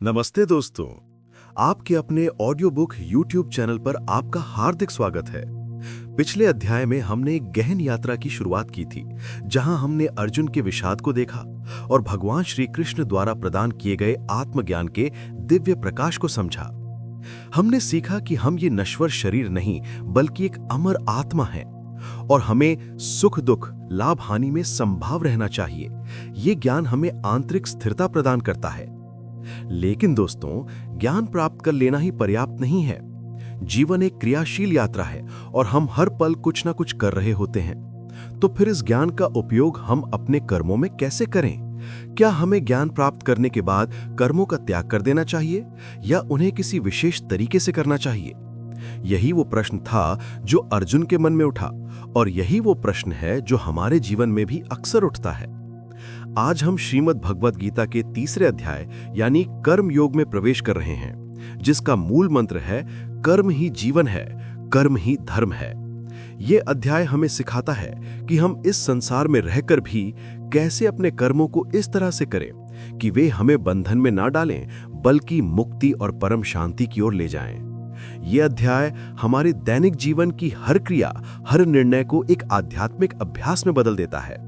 नमस्ते दोस्तों, आपके अपने ऑडियो बुक यूट्यूब चैनल पर आपका हार्दिक स्वागत है। पिछले अध्याय में हमने एक गहन यात्रा की शुरुआत की थी, जहां हमने अर्जुन के विषाद को देखा और भगवान श्री कृष्ण द्वारा प्रदान किए गए आत्मज्ञान के दिव्य प्रकाश को समझा। हमने सीखा कि हम ये नश्वर शरीर नहीं बल्कि एक अमर आत्मा है और हमें सुख दुख लाभ हानि में संभाव रहना चाहिए। ये ज्ञान हमें आंतरिक स्थिरता प्रदान करता है। लेकिन दोस्तों, ज्ञान प्राप्त कर लेना ही पर्याप्त नहीं है। जीवन एक क्रियाशील यात्रा है और हम हर पल कुछ ना कुछ कर रहे होते हैं। तो फिर इस ज्ञान का उपयोग हम अपने कर्मों में कैसे करें? क्या हमें ज्ञान प्राप्त करने के बाद कर्मों का त्याग कर देना चाहिए या उन्हें किसी विशेष तरीके से करना चाहिए? यही वो प्रश्न था जो अर्जुन के मन में उठा और यही वो प्रश्न है जो हमारे जीवन में भी अक्सर उठता है। आज हम श्रीमद् भगवद गीता के तीसरे अध्याय यानी कर्म योग में प्रवेश कर रहे हैं, जिसका मूल मंत्र है कर्म ही जीवन है, कर्म ही धर्म है। ये अध्याय हमें सिखाता है कि हम इस संसार में रहकर भी कैसे अपने कर्मों को इस तरह से करें कि वे हमें बंधन में ना डालें बल्कि मुक्ति और परम शांति की ओर ले जाएं। ये अध्याय हमारे दैनिक जीवन की हर क्रिया, हर निर्णय को एक आध्यात्मिक अभ्यास में बदल देता है।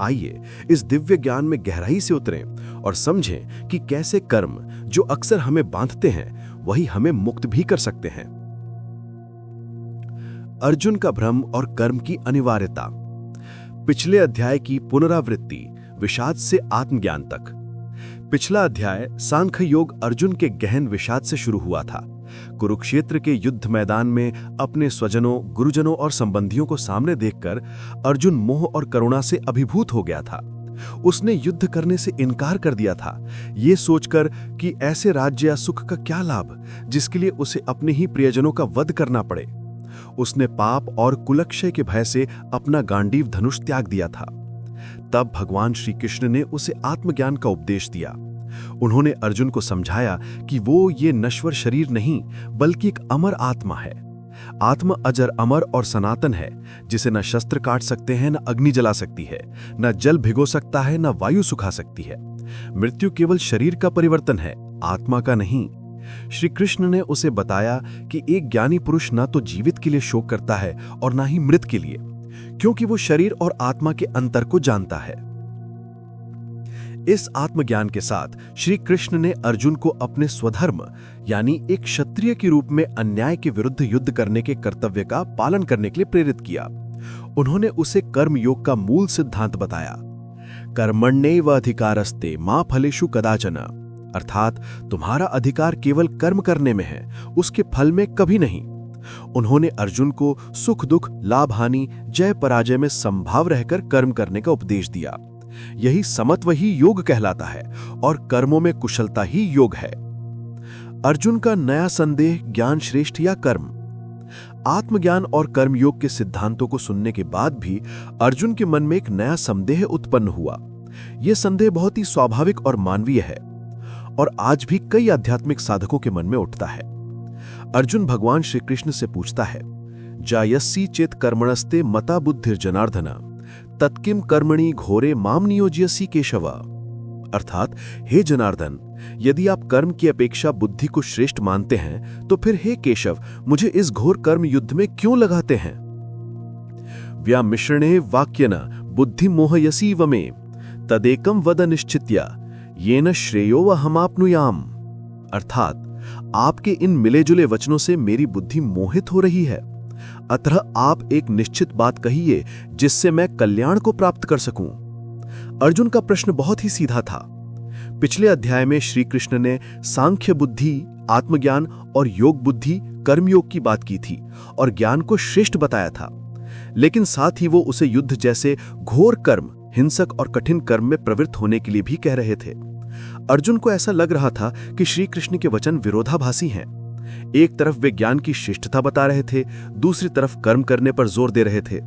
आइए इस दिव्य ज्ञान में गहराई से उतरें और समझें कि कैसे कर्म जो अक्सर हमें बांधते हैं वही हमें मुक्त भी कर सकते हैं। अर्जुन का भ्रम और कर्म की अनिवार्यता। पिछले अध्याय की पुनरावृत्ति, विषाद से आत्मज्ञान तक। पिछला अध्याय सांख्य योग अर्जुन के गहन विषाद से शुरू हुआ था। कुरुक्षेत्र के युद्ध मैदान में अपने स्वजनों, गुरुजनों और संबंधियों को सामने देखकर अर्जुन मोह और करुणा से अभिभूत हो गया था। उसने युद्ध करने से इनकार कर दिया था, ये सोचकर कि ऐसे राज्य या सुख का क्या लाभ जिसके लिए उसे अपने ही प्रियजनों का वध करना पड़े। उसने पाप और कुलक्षय के भय से अपना गांडीव धनुष त्याग दिया था। तब भगवान श्री कृष्ण ने उसे आत्मज्ञान का उपदेश दिया। उन्होंने अर्जुन को समझाया कि वो ये नश्वर शरीर नहीं बल्कि एक अमर आत्मा है। आत्मा अजर, अमर और सनातन है, जिसे न शस्त्र काट सकते हैं, न अग्नि जला सकती है, न जल भिगो सकता है, न वायु सुखा सकती है। मृत्यु केवल शरीर का परिवर्तन है, आत्मा का नहीं। श्री कृष्ण ने उसे बताया कि एक ज्ञानी पुरुष न तो जीवित के लिए शोक करता है और न ही मृत के लिए, क्योंकि वो शरीर और आत्मा के अंतर को जानता है। इस आत्मज्ञान के साथ श्री कृष्ण ने अर्जुन को अपने स्वधर्म यानी एक क्षत्रिय के रूप में अन्याय के विरुद्ध युद्ध करने के कर्तव्य का पालन करने के लिए प्रेरित किया। उन्होंने उसे कर्म योग का मूल सिद्धांत बताया। कर्मण्येव अधिकारस्ते मा फलेषु कदाचन, अर्थात तुम्हारा अधिकार केवल कर्म करने में है, उसके फल में कभी नहीं। उन्होंने अर्जुन को सुख दुख, लाभ हानि, जय पराजय में संभाव रहकर कर्म करने का उपदेश दिया। यही समत्व ही योग कहलाता है और कर्मों में कुशलता ही योग है। अर्जुन का नया संदेह, ज्ञान श्रेष्ठ या कर्म। आत्मज्ञान और कर्मयोग के सिद्धांतों को सुनने के बाद भी अर्जुन के मन में एक नया संदेह उत्पन्न हुआ। यह संदेह बहुत ही स्वाभाविक और मानवीय है और आज भी कई आध्यात्मिक साधकों के मन में उठता है। अर्जुन भगवान श्री कृष्ण से पूछता है, जायसी चेत कर्मणस्ते मता बुद्धिर जनार्दन तत्किम कर्मणि घोरे माम नियोज्यसी केशव, अर्थात हे जनार्दन, यदि आप कर्म की अपेक्षा बुद्धि को श्रेष्ठ मानते हैं तो फिर हे केशव, मुझे इस घोर कर्म युद्ध में क्यों लगाते हैं? व्यामिश्रणे वाक्यन बुद्धि मोहयसी वमे तदेकम वद निश्चित्या येन श्रेयो वहमाप्नुयाम, अर्थात आपके इन मिले जुले वचनों से मेरी बुद्धि मोहित हो रही है, अतः आप एक निश्चित बात कहिए जिससे मैं कल्याण को प्राप्त कर सकूं। अर्जुन का प्रश्न बहुत ही सीधा था। पिछले अध्याय में श्री कृष्ण ने सांख्य बुद्धि, आत्मज्ञान और योग बुद्धि, कर्मयोग की बात की थी और ज्ञान को श्रेष्ठ बताया था, लेकिन साथ ही वो उसे युद्ध जैसे घोर कर्म, हिंसक और कठिन कर्म में प्रवृत्त होने के लिए भी कह रहे थे। अर्जुन को ऐसा लग रहा था कि श्री कृष्ण के वचन विरोधाभासी हैं। एक तरफ वे ज्ञान की श्रेष्ठता बता रहे थे, दूसरी तरफ कर्म करने पर जोर दे रहे थे।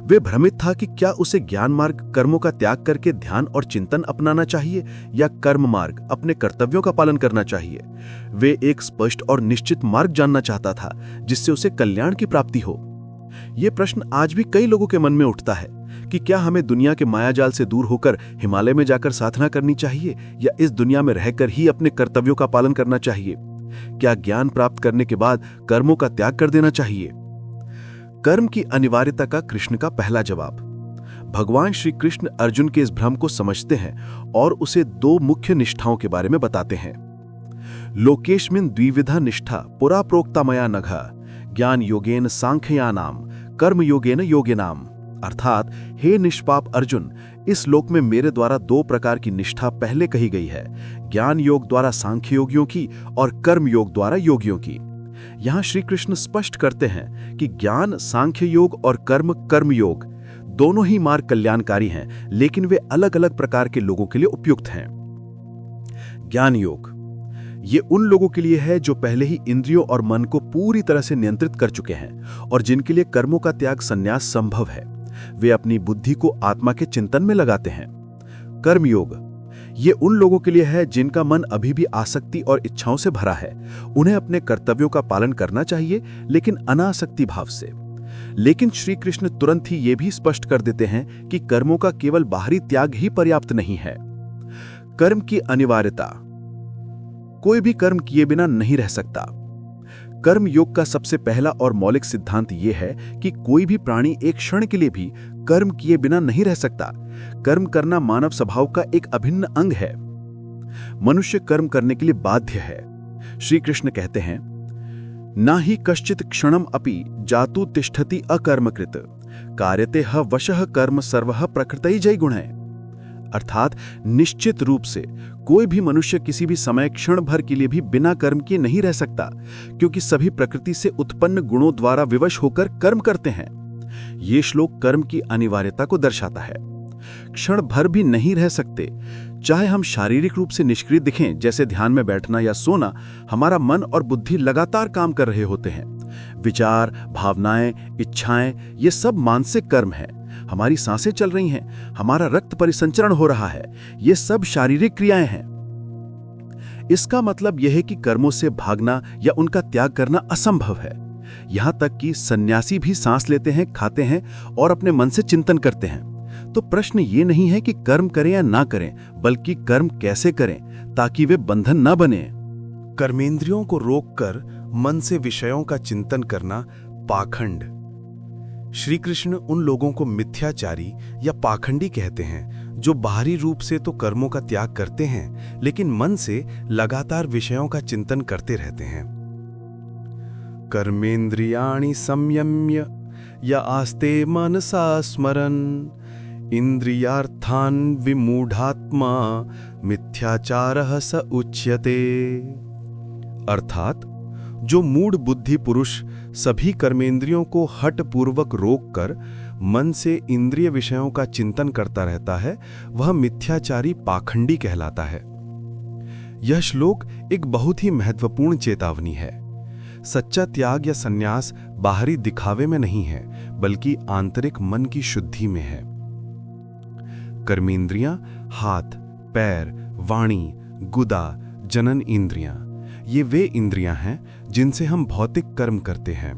वे भ्रमित था कि क्या उसे ज्ञान मार्ग, कर्मों का त्याग करके ध्यान और चिंतन अपनाना चाहिए या कर्म मार्ग, अपने कर्तव्यों का पालन करना चाहिए। वे एक स्पष्ट और निश्चित मार्ग जानना चाहता था जिससे उसे कल्याण की प्राप्ति हो। यह प्रश्न आज भी कई लोगों के मन में उठता है कि क्या हमें दुनिया के मायाजाल से दूर होकर हिमालय में जाकर साधना करनी चाहिए या इस दुनिया में रहकर ही अपने कर्तव्यों का पालन करना चाहिए? क्या ज्ञान प्राप्त करने के बाद कर्मों का त्याग कर देना चाहिए? कर्म की अनिवार्यता का कृष्ण का पहला जवाब। भगवान श्री कृष्ण अर्जुन के इस भ्रम को समझते हैं और उसे दो मुख्य निष्ठाओं के बारे में बताते हैं। लोकेस्मिन् द्विविधा निष्ठा पुरा प्रोक्ता मया नघ, ज्ञान योगेन सांख्यानाम कर्म योगेन योगिनाम। अर्थात, हे निष्पाप अर्जुन, इस लोक में मेरे द्वारा दो प्रकार की निष्ठा पहले कही गई है, ज्ञान योग द्वारा सांख्य योगियों की और कर्म योग द्वारा योगियों की। यहां श्री कृष्ण स्पष्ट करते हैं कि ज्ञान सांख्य योग और कर्म योग दोनों ही मार्ग कल्याणकारी हैं, लेकिन वे अलग अलग प्रकार के लोगों के लिए उपयुक्त हैं। ज्ञान योग ये उन लोगों के लिए है जो पहले ही इंद्रियों और मन को पूरी तरह से नियंत्रित कर चुके हैं और जिनके लिए कर्मों का त्याग संन्यास संभव है। वे अपनी बुद्धि को आत्मा के चिंतन में लगाते हैं। कर्म योग ये उन लोगों के लिए है जिनका मन अभी भी आसक्ति और इच्छाओं से भरा है। उन्हें अपने कर्तव्यों का पालन करना चाहिए, लेकिन अनासक्ति भाव से। लेकिन श्री कृष्ण तुरंत ही ये भी स्पष्ट कर देते हैं कि कर्मों का केवल बाहरी त्याग ही पर्याप्त नहीं है। कर्म की अनिवार्यता। कोई भी कर्म किए बिना नहीं रह सकता। कर्म योग का सबसे पहला और मौलिक सिद्धांत यह है कि कोई भी प्राणी एक क्षण के लिए भी कर्म किए बिना नहीं रह सकता। कर्म करना मानव स्वभाव का एक अभिन्न अंग है। मनुष्य कर्म करने के लिए बाध्य है। श्री कृष्ण कहते हैं, ना ही कश्चित क्षणम अपि जातु तिष्ठति अकर्मकृत, कार्यते ह वशः कर्म सर्वः प्रकृतै जय गुणै। अर्थात, निश्चित रूप से कोई भी मनुष्य किसी भी समय क्षण भर के लिए भी बिना कर्म किए नहीं रह सकता, क्योंकि सभी प्रकृति से उत्पन्न गुणों द्वारा विवश होकर कर्म करते हैं। ये श्लोक कर्म की अनिवार्यता को दर्शाता है। क्षण भर भी नहीं रह सकते। चाहे हम शारीरिक रूप से निष्क्रिय दिखें, जैसे ध्यान में बैठना या सोना, हमारा मन और बुद्धि लगातार काम कर रहे होते हैं। विचार, भावनाएं, इच्छाएं, ये सब मानसिक कर्म है। हमारी सांसें चल रही हैं, हमारा रक्त परिसंचरण हो रहा है, ये सब शारीरिक क्रियाएं हैं। इसका मतलब यह है कि कर्मों से भागना या उनका त्याग करना असंभव है। यहां तक कि सन्यासी भी सांस लेते हैं, खाते हैं और अपने मन से चिंतन करते हैं। तो प्रश्न ये नहीं है कि कर्म करें या ना करें, बल्कि कर्म कैसे करें ताकि वे बंधन ना बने। कर्मेंद्रियों को रोककर मन से विषयों का चिंतन करना पाखंड। श्री कृष्ण उन लोगों को मिथ्याचारी या पाखंडी कहते हैं जो बाहरी रूप से तो कर्मों का त्याग करते हैं, लेकिन मन से लगातार विषयों का चिंतन करते रहते हैं। कर्मेंद्रियाणि संयम्य या आस्ते मनसा स्मरन्, इंद्रियार्थान विमूढ़ात्मा मिथ्याचारः स उच्यते। अर्थात, जो मूढ़ बुद्धि पुरुष सभी कर्मेंद्रियों को हठ पूर्वक रोककर मन से इंद्रिय विषयों का चिंतन करता रहता है, वह मिथ्याचारी पाखंडी कहलाता है। यह श्लोक एक बहुत ही महत्वपूर्ण चेतावनी है। सच्चा त्याग या संन्यास बाहरी दिखावे में नहीं है, बल्कि आंतरिक मन की शुद्धि में है। कर्मेंद्रियां हाथ, पैर, वाणी, गुदा, जनन इंद्रियां, ये वे इंद्रियां हैं जिनसे हम भौतिक कर्म करते हैं।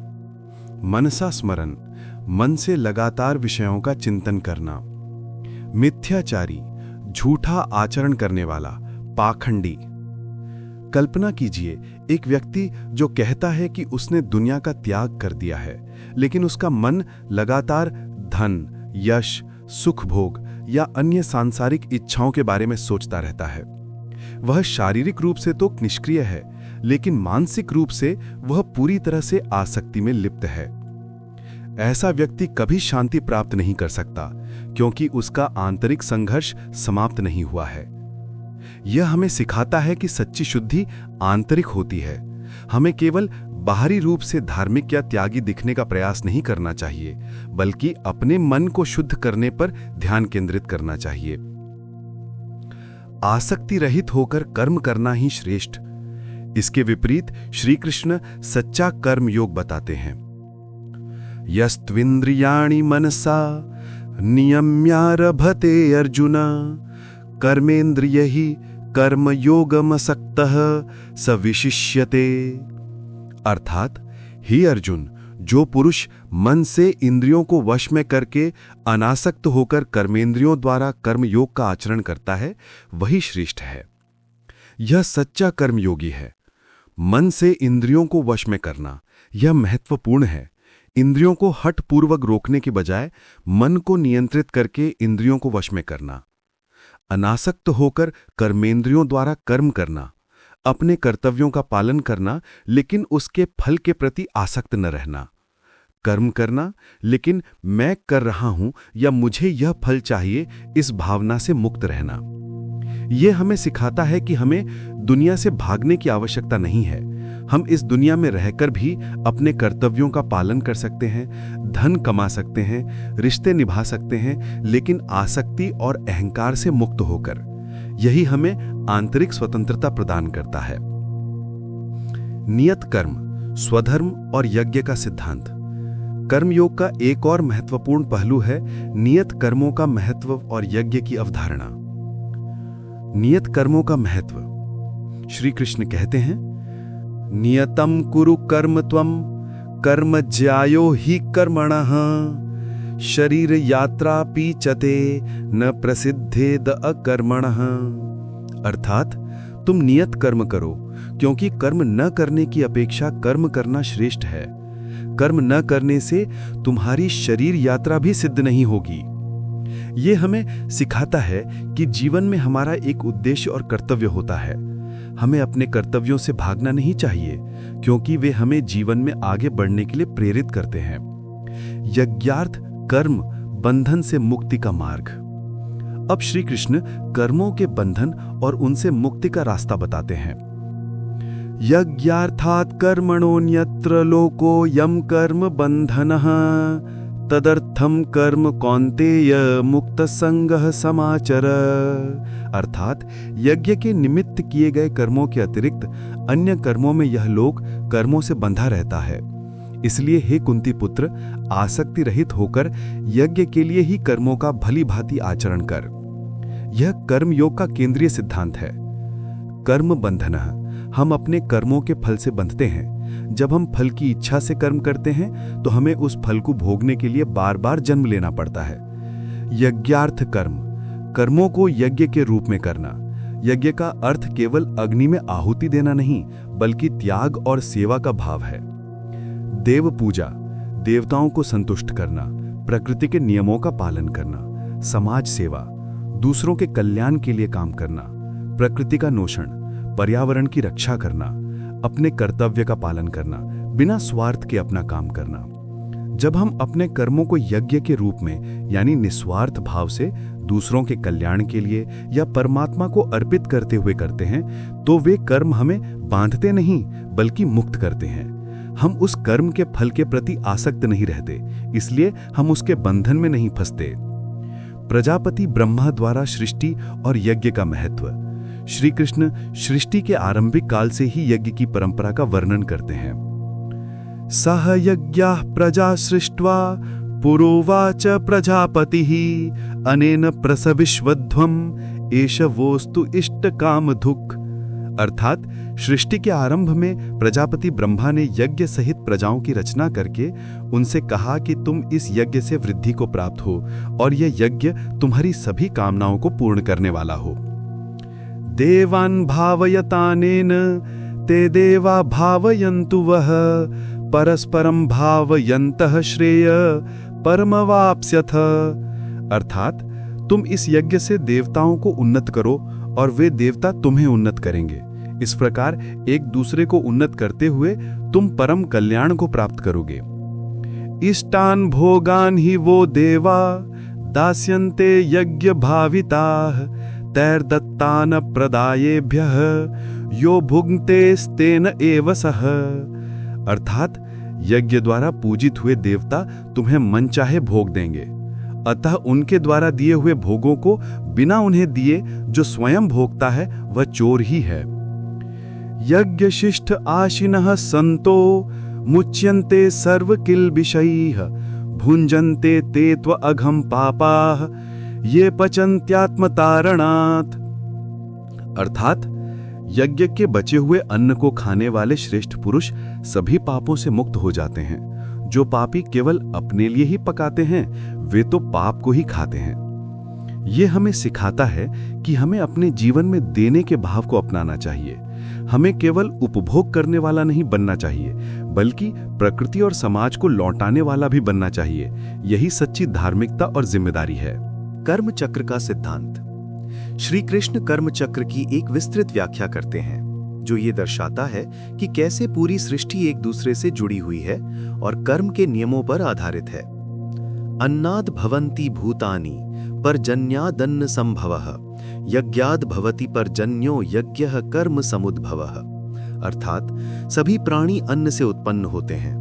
मनसा स्मरण, मन से लगातार विषयों का चिंतन करना। मिथ्याचारी, झूठा आचरण करने वाला, पाखंडी। कल्पना कीजिए, एक व्यक्ति जो कहता है कि उसने दुनिया का त्याग कर दिया है, लेकिन उसका मन लगातार धन, यश, सुख भोग या अन्य सांसारिक इच्छाओं के बारे में सोचता रहता है। वह शारीरिक रूप से तो निष्क्रिय है, लेकिन मानसिक रूप से वह पूरी तरह से आसक्ति में लिप्त है। ऐसा व्यक्ति कभी शांति प्राप्त नहीं कर सकता, क्योंकि उसका आंतरिक संघर्ष समाप्त नहीं हुआ है। यह हमें सिखाता है कि सच्ची शुद्धि आंतरिक होती है। हमें केवल बाहरी रूप से धार्मिक या त्यागी दिखने का प्रयास नहीं करना चाहिए, बल्कि अपने मन को शुद्ध करने पर ध्यान केंद्रित करना चाहिए। आसक्ति रहित होकर कर्म करना ही श्रेष्ठ। इसके विपरीत श्री कृष्ण सच्चा कर्म योग बताते हैं। यस्त्विन्द्रियाणि मनसा नियम्यारभते अर्जुन, कर्मेन्द्रियैः कर्मयोगमसक्तः स विशिष्यते। अर्थात, हे अर्जुन, जो पुरुष मन से इंद्रियों को वश में करके अनासक्त होकर कर्मेंद्रियों द्वारा कर्मयोग का आचरण करता है, वही श्रेष्ठ है। यह सच्चा कर्मयोगी है। मन से इंद्रियों को वश में करना यह महत्वपूर्ण है। इंद्रियों को हठपूर्वक रोकने के बजाय मन को नियंत्रित करके इंद्रियों को वश में करना। अनासक्त होकर कर्मेंद्रियों द्वारा कर्म करना, अपने कर्तव्यों का पालन करना लेकिन उसके फल के प्रति आसक्त न रहना। कर्म करना लेकिन मैं कर रहा हूं या मुझे यह फल चाहिए, इस भावना से मुक्त रहना। यह हमें सिखाता है कि हमें दुनिया से भागने की आवश्यकता नहीं है। हम इस दुनिया में रहकर भी अपने कर्तव्यों का पालन कर सकते हैं, धन कमा सकते हैं, रिश्ते निभा सकते हैं, लेकिन आसक्ति और अहंकार से मुक्त होकर। यही हमें आंतरिक स्वतंत्रता प्रदान करता है। नियत कर्म, स्वधर्म और यज्ञ का सिद्धांत। कर्मयोग का एक और महत्वपूर्ण पहलू है नियत कर्मों का महत्व और यज्ञ की अवधारणा। नियत कर्मों का महत्व। श्री कृष्ण कहते हैं, नियतम कुरु कर्म त्वम कर्म ज्यायो हि कर्मणः शरीर यात्रा पीचते न प्रसिद्धेद अकर्मणः। अर्थात तुम नियत कर्म करो, क्योंकि कर्म न करने की अपेक्षा कर्म करना श्रेष्ठ है। कर्म न करने से तुम्हारी शरीर यात्रा भी सिद्ध नहीं होगी। ये हमें सिखाता है कि जीवन में हमारा एक उद्देश्य और कर्तव्य होता है। हमें अपने कर्तव्यों से भागना नहीं चाहिए, क्योंकि वे हमें जीवन में आगे बढ़ने के लिए प्रेरित करते हैं। यज्ञार्थ कर्म बंधन से मुक्ति का मार्ग। अब श्री कृष्ण कर्मों के बंधन और उनसे मुक्ति का रास्ता बताते हैं। यज्ञार्थात् कर्मणोऽन्यत्र लोको यम कर्म बंधनः तदर्थम कर्म कौन्तेय मुक्त संगः समाचर। अर्थात यज्ञ के निमित्त किए गए कर्मों के अतिरिक्त अन्य कर्मों में यह लोक कर्मों से बंधा रहता है। इसलिए हे कुंती पुत्र, आसक्ति रहित होकर यज्ञ के लिए ही कर्मों का भली भांति आचरण कर। यह कर्मयोग का केंद्रीय सिद्धांत है। कर्म बंधनः, हम अपने कर्मों के फल से बंधते हैं। जब हम फल की इच्छा से कर्म करते हैं तो हमें उस फल को भोगने के लिए बार बार जन्म लेना पड़ता है। यज्ञार्थ कर्म, कर्मों को यज्ञ के रूप में करना। यज्ञ का अर्थ केवल अग्नि में आहुति देना नहीं, बल्कि त्याग और सेवा का भाव है। देव पूजा, देवताओं को संतुष्ट करना, प्रकृति के नियमों का पालन करना। समाज सेवा, दूसरों के कल्याण के लिए काम करना। प्रकृति का नोषण, पर्यावरण की रक्षा करना। अपने कर्तव्य का पालन करना, बिना स्वार्थ के अपना काम करना। जब हम अपने कर्मों को यज्ञ के रूप में यानी निस्वार्थ भाव से दूसरों के कल्याण के लिए या परमात्मा को अर्पित करते हुए करते हैं, तो वे कर्म हमें बांधते नहीं बल्कि मुक्त करते हैं। हम उस कर्म के फल के प्रति आसक्त नहीं रहते, इसलिए हम उसके बंधन में नहीं फंसते। प्रजापति ब्रह्मा द्वारा सृष्टि और यज्ञ का महत्व। श्री कृष्ण सृष्टि के आरंभिक काल से ही यज्ञ की परंपरा का वर्णन करते हैं। सह यज्ञाः प्रजा सृष्ट्वा पुरोवाच प्रजापतिः अनेन प्रसविष्वध्वम् एष वोस्तु इष्ट कामधुक्। अर्थात सृष्टि के आरंभ में प्रजापति ब्रह्मा ने यज्ञ सहित प्रजाओं की रचना करके उनसे कहा कि तुम इस यज्ञ से वृद्धि को प्राप्त हो और यह यज्ञ तुम्हारी सभी कामनाओं को पूर्ण करने वाला हो। देवान् भावयतानेन ते देवा भावयन्तु वः परस्परं भावयन्तः श्रेय परमवाप्स्यथ। अर्थात तुम इस यज्ञ से देवताओं को उन्नत करो और वे देवता तुम्हें उन्नत करेंगे। इस प्रकार एक दूसरे को उन्नत करते हुए तुम परम कल्याण को प्राप्त करोगे। इष्टान भोगान ही वो देवा दास्यन्ते यज्ञ भाविताः तैर्दत्तान प्रदायेभ्यः यो भुङ्क्तेस्तेन एव सः। अर्थात यज्ञ द्वारा पूजित हुए देवता तुम्हें मनचाहे भोग देंगे, अतः उनके द्वारा दिए हुए भोगों को बिना उन्हें दिए जो स्वयं भोगता है वह चोर ही है। यज्ञ शिष्ट आशिनः संतो मुच्यन्ते सर्व किल्बिषैः भुञ्जन्ते ते त्व अघम पापाः ये पचन्त्यात्मतारणात्। अर्थात यज्ञ के बचे हुए अन्न को खाने वाले श्रेष्ठ पुरुष सभी पापों से मुक्त हो जाते हैं। जो पापी केवल अपने लिए ही पकाते हैं वे तो पाप को ही खाते हैं। ये हमें सिखाता है कि हमें अपने जीवन में देने के भाव को अपनाना चाहिए। हमें केवल उपभोग करने वाला नहीं बनना चाहिए, बल्कि प्रकृति और समाज को लौटाने वाला भी बनना चाहिए। यही सच्ची धार्मिकता और जिम्मेदारी है। कर्म चक्र का सिद्धांत। श्री कृष्ण कर्म चक्र की एक विस्तृत व्याख्या करते हैं, जो ये दर्शाता है कि कैसे पूरी सृष्टि एक दूसरे से जुड़ी हुई है और कर्म के नियमों पर आधारित है। अन्नाद भवन्ति भूतानि पर्जन्यादन्न संभवः, यज्ञाद भवति पर्जन्यो यज्ञः कर्म समुद्भवः। अर्थात सभी प्राणी अन्न से उत्पन्न होते हैं।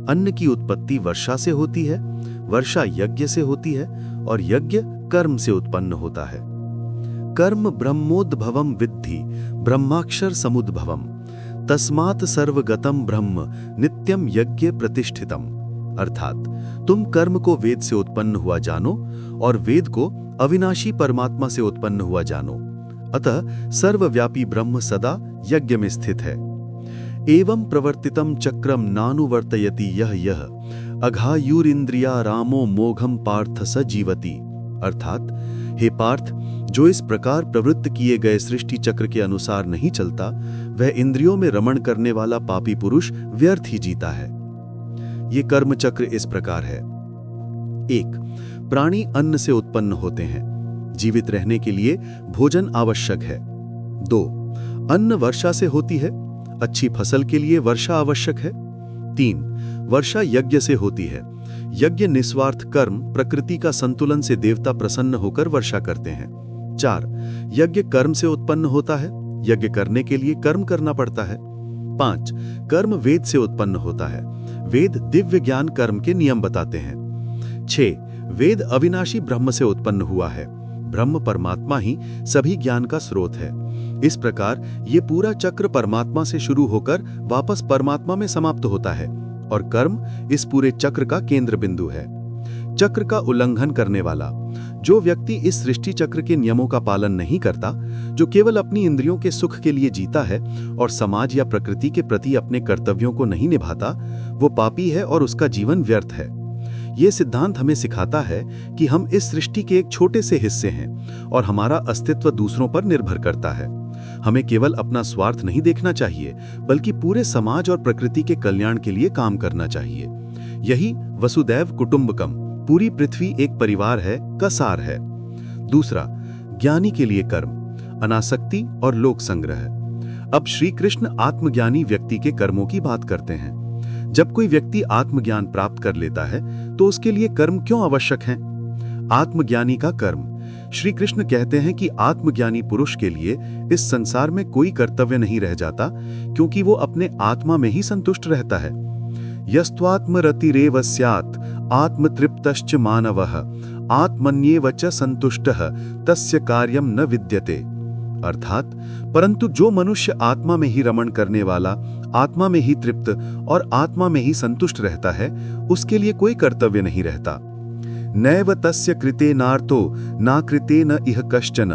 अन्न की उत्पत्ति वर्षा से होती है, वर्षा यज्ञ से होती है और यज्ञ कर्म से उत्पन्न होता है। कर्म ब्रह्मोद्भवम विद्धि ब्रह्माक्षर समुद्भवम, तस्मात् सर्वगतम ब्रह्म नित्यम यज्ञ प्रतिष्ठितम। अर्थात तुम कर्म को वेद से उत्पन्न हुआ जानो और वेद को अविनाशी परमात्मा से उत्पन्न हुआ जानो। अतः सर्वव्यापी ब्रह्म सदा यज्ञ में स्थित है। एवं प्रवर्तितम चक्रम नानुवर्तयति यह अघायुरिंद्रिया रामो मोघम पार्थ स जीवति। अर्थात हे पार्थ, जो इस प्रकार प्रवृत्त किए गए सृष्टि चक्र के अनुसार नहीं चलता, वह इंद्रियों में रमण करने वाला पापी पुरुष व्यर्थ ही जीता है। ये कर्म चक्र इस प्रकार है। 1. प्राणी अन्न से उत्पन्न होते हैं। जीवित रहने के लिए भोजन आवश्यक है। 2. अन्न वर्षा से होती है। अच्छी फसल के लिए वर्षा आवश्यक है। 3. वर्षा यज्ञ से होती है। यज्ञ निस्वार्थ कर्म प्रकृति का संतुलन से देवता प्रसन्न होकर वर्षा करते हैं। 4. यज्ञ कर्म से उत्पन्न होता है। यज्ञ करने के लिए कर्म करना पड़ता है। 5. कर्म वेद से उत्पन्न होता है। वेद दिव्य ज्ञान कर्म के नियम बताते हैं। 6. वेद अविनाशी ब्रह्म से उत्पन्न हुआ है। ब्रह्म परमात्मा ही सभी ज्ञान का स्रोत है। इस प्रकार ये पूरा चक्र परमात्मा से शुरू होकर वापस परमात्मा में समाप्त होता है और कर्म इस पूरे चक्र का केंद्र बिंदु है। चक्र का उल्लंघन करने वाला जो व्यक्ति इस सृष्टि चक्र के नियमों का पालन नहीं करता, जो केवल अपनी इंद्रियों के सुख के लिए जीता है और समाज या प्रकृति के प्रति अपने कर्तव्यों को नहीं निभाता, वो पापी है और उसका जीवन व्यर्थ है। ये सिद्धांत हमें सिखाता है कि हम इस सृष्टि के एक छोटे से हिस्से हैं और हमारा अस्तित्व दूसरों पर निर्भर करता है। हमें केवल अपना स्वार्थ नहीं देखना चाहिए, बल्कि पूरे समाज और प्रकृति के कल्याण के लिए काम करना चाहिए। यही वसुदैव कुटुंबकम, पूरी पृथ्वी एक परिवार है, का सार है। दूसरा, ज्ञानी के लिए कर्म, अनासक्ति और लोक संग्रह। अब श्री कृष्ण आत्मज्ञानी व्यक्ति के कर्मों की बात करते हैं। जब कोई व्यक्ति आत्मज्ञान प्राप्त कर लेता है तो उसके लिए कर्म क्यों आवश्यक हैं? आत्मज्ञानी का कर्म। श्री कृष्ण कहते हैं कि आत्मज्ञानी पुरुष के लिए इस संसार में कोई कर्तव्य नहीं रह जाता, क्योंकि वो अपने आत्मा में ही संतुष्ट रहता है। यस्त्वात्मरतिरेव स्यात् आत्मतृप्तश्च मानवः आत्मन्येव च संतुष्टः तस्य कार्यम न विद्यते। अर्थात परंतु जो मनुष्य आत्मा में ही रमण करने वाला, आत्मा में ही तृप्त और आत्मा में ही संतुष्ट रहता है, उसके लिए कोई कर्तव्य नहीं रहता। नैव तस्य कृतेनार्तो न कृतेन इह कश्चन